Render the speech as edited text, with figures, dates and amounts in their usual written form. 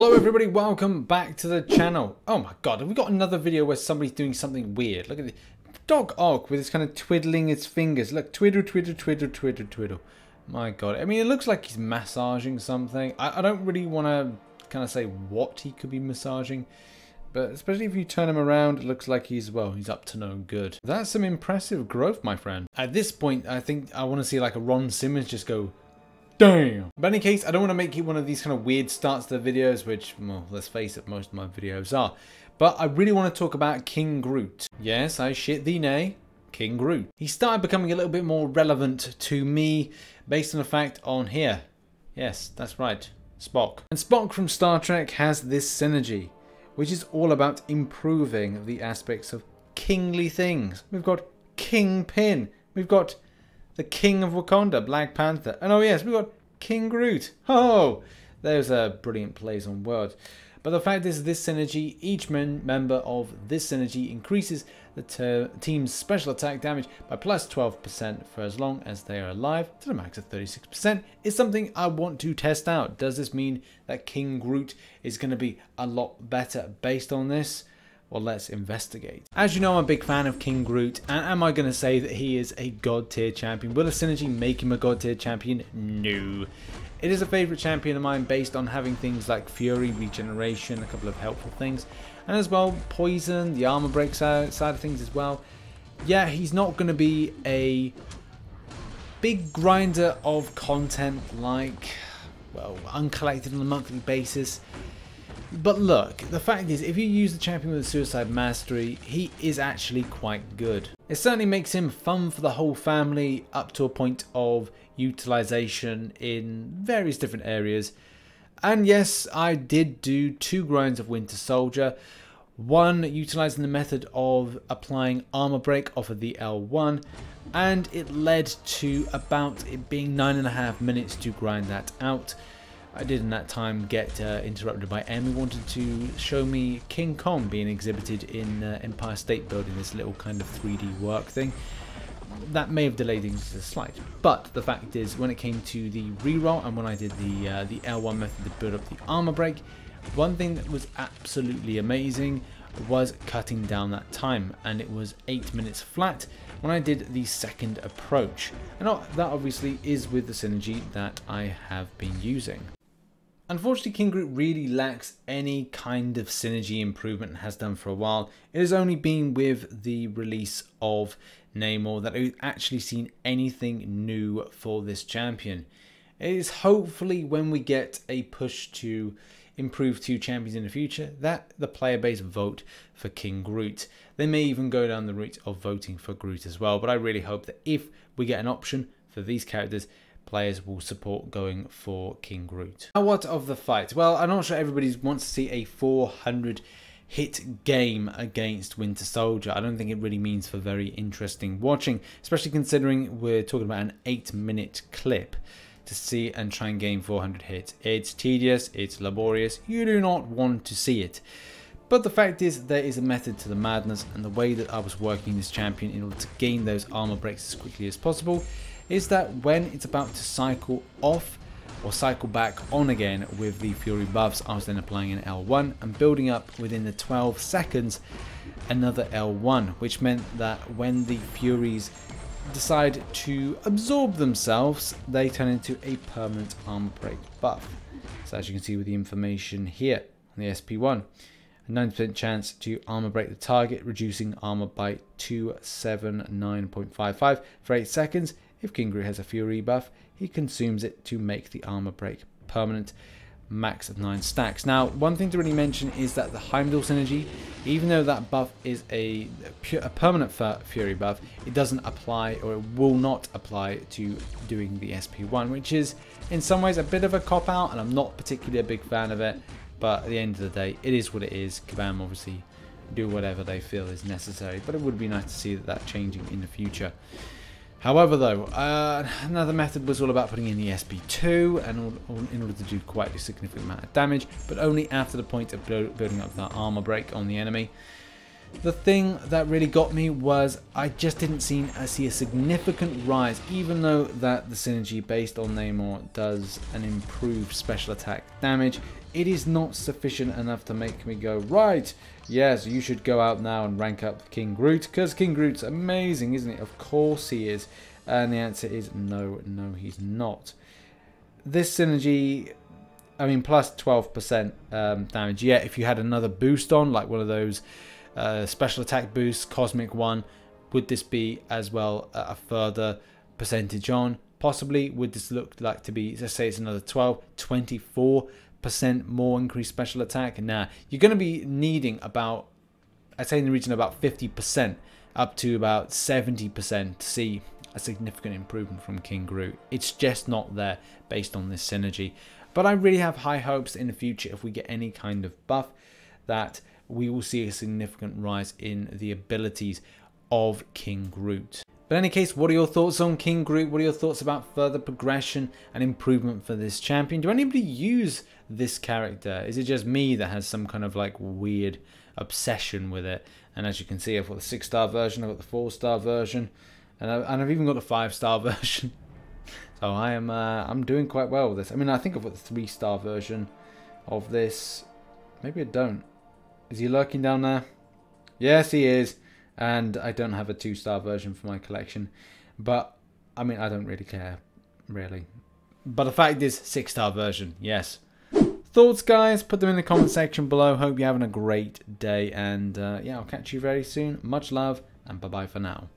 Hello everybody, welcome back to the channel. Oh my god, have we got another video where somebody's doing something weird? Look at the dog Ogg with his kind of twiddling its fingers. Look, twiddle, twiddle, twiddle, twiddle, twiddle. My god, I mean it looks like he's massaging something. I don't really want to kind of say what he could be massaging. But especially if you turn him around, it looks like he's up to no good. That's some impressive growth, my friend. At this point, I think I want to see like a Ron Simmons just go, damn. But in any case, I don't want to make it one of these kind of weird starts to the videos, which, well, let's face it, most of my videos are. But I really want to talk about King Groot. Yes, I shit thee nay, King Groot. He started becoming a little bit more relevant to me based on the fact on here. Yes, that's right, Spock. And Spock from Star Trek has this synergy, which is all about improving the aspects of kingly things. We've got Kingpin. We've got the King of Wakanda, Black Panther. And oh yes, we've got King Groot. Oh, there's a brilliant plays on words. But the fact is, this synergy, each member of this synergy increases the team's special attack damage by plus 12% for as long as they are alive to the max of 36%. Is something I want to test out. Does this mean that King Groot is going to be a lot better based on this? Well, let's investigate. As you know, I'm a big fan of King Groot, and am I going to say that he is a god tier champion? Will a synergy make him a god tier champion? No. It is a favourite champion of mine based on having things like Fury, Regeneration, a couple of helpful things, and as well Poison, the armor break side of things as well. Yeah, he's not going to be a big grinder of content like, well, uncollected on a monthly basis. But look, the fact is, if you use the champion with the Suicide Mastery, he is actually quite good. It certainly makes him fun for the whole family up to a point of utilization in various different areas. And yes, I did do 2 grinds of Winter Soldier. One utilizing the method of applying armor break off of the L1, and it led to about it being 9.5 minutes to grind that out. I did in that time get interrupted by M, who wanted to show me King Kong being exhibited in Empire State Building, this little kind of 3D work thing. That may have delayed things a slight, but the fact is, when it came to the reroll and when I did the L1 method to build up the armor break, one thing that was absolutely amazing was cutting down that time, and it was 8 minutes flat when I did the second approach. And that obviously is with the synergy that I have been using. Unfortunately, King Groot really lacks any kind of synergy improvement and has done for a while. It has only been with the release of Namor that I've actually seen anything new for this champion. It is hopefully when we get a push to improve 2 champions in the future that the player base vote for King Groot. They may even go down the route of voting for Groot as well, but I really hope that if we get an option for these characters, players will support going for King Groot. Now, what of the fight? Well, I'm not sure everybody wants to see a 400 hit game against Winter Soldier. I don't think it really means for very interesting watching, especially considering we're talking about an 8-minute clip to see and try and gain 400 hits. It's tedious, it's laborious, you do not want to see it. But the fact is, there is a method to the madness, and the way that I was working this champion in order to gain those armor breaks as quickly as possible is that when it's about to cycle off or cycle back on again with the Fury buffs, I was then applying an L1 and building up within the 12 seconds another L1, which meant that when the Furies decide to absorb themselves, they turn into a permanent armor break buff. So as you can see with the information here on the SP1, a 90% chance to armor break the target, reducing armor by 279.55 for 8 seconds. If King Groot has a Fury buff, he consumes it to make the armor break permanent, max of 9 stacks. Now, one thing to really mention is that the Heimdall synergy, even though that buff is a permanent Fury buff, it doesn't apply, or it will not apply to doing the SP1, which is in some ways a bit of a cop-out, and I'm not particularly a big fan of it, but at the end of the day, it is what it is. Kabam obviously do whatever they feel is necessary, but it would be nice to see that changing in the future. However though, another method was all about putting in the SP2 and in order to do quite a significant amount of damage, but only after the point of building up that armor break on the enemy. The thing that really got me was I just didn't see a significant rise, even though that the synergy based on Namor does an improved special attack damage. it is not sufficient enough to make me go, right, yes, you should go out now and rank up King Groot, because King Groot's amazing, isn't it? Of course he is. And the answer is no, he's not. This synergy, I mean, plus 12% damage. Yeah, if you had another boost on, like one of those special attack boosts, Cosmic one, would this be as well a further percentage on? Possibly. Would this look like to be, let's say it's another 12, 24% more increased special attack? Nah, you're going to be needing about, I'd say in the region of about 50% up to about 70% to see a significant improvement from King Groot. It's just not there based on this synergy. But I really have high hopes in the future, if we get any kind of buff, that we will see a significant rise in the abilities of King Groot. But in any case, what are your thoughts on King Groot? What are your thoughts about further progression and improvement for this champion? Do anybody use this character? Is it just me that has some kind of like weird obsession with it? And as you can see, I've got the 6-star version, I've got the 4-star version, and I've even got the 5-star version. So I'm doing quite well with this. I mean, I think I've got the 3-star version of this. Maybe I don't. Is he lurking down there? Yes, he is. And I don't have a 2-star version for my collection. But, I mean, I don't really care, really. But the fact is, 6-star version, yes. Thoughts, guys? Put them in the comment section below. Hope you're having a great day. And, yeah, I'll catch you very soon. Much love, and bye-bye for now.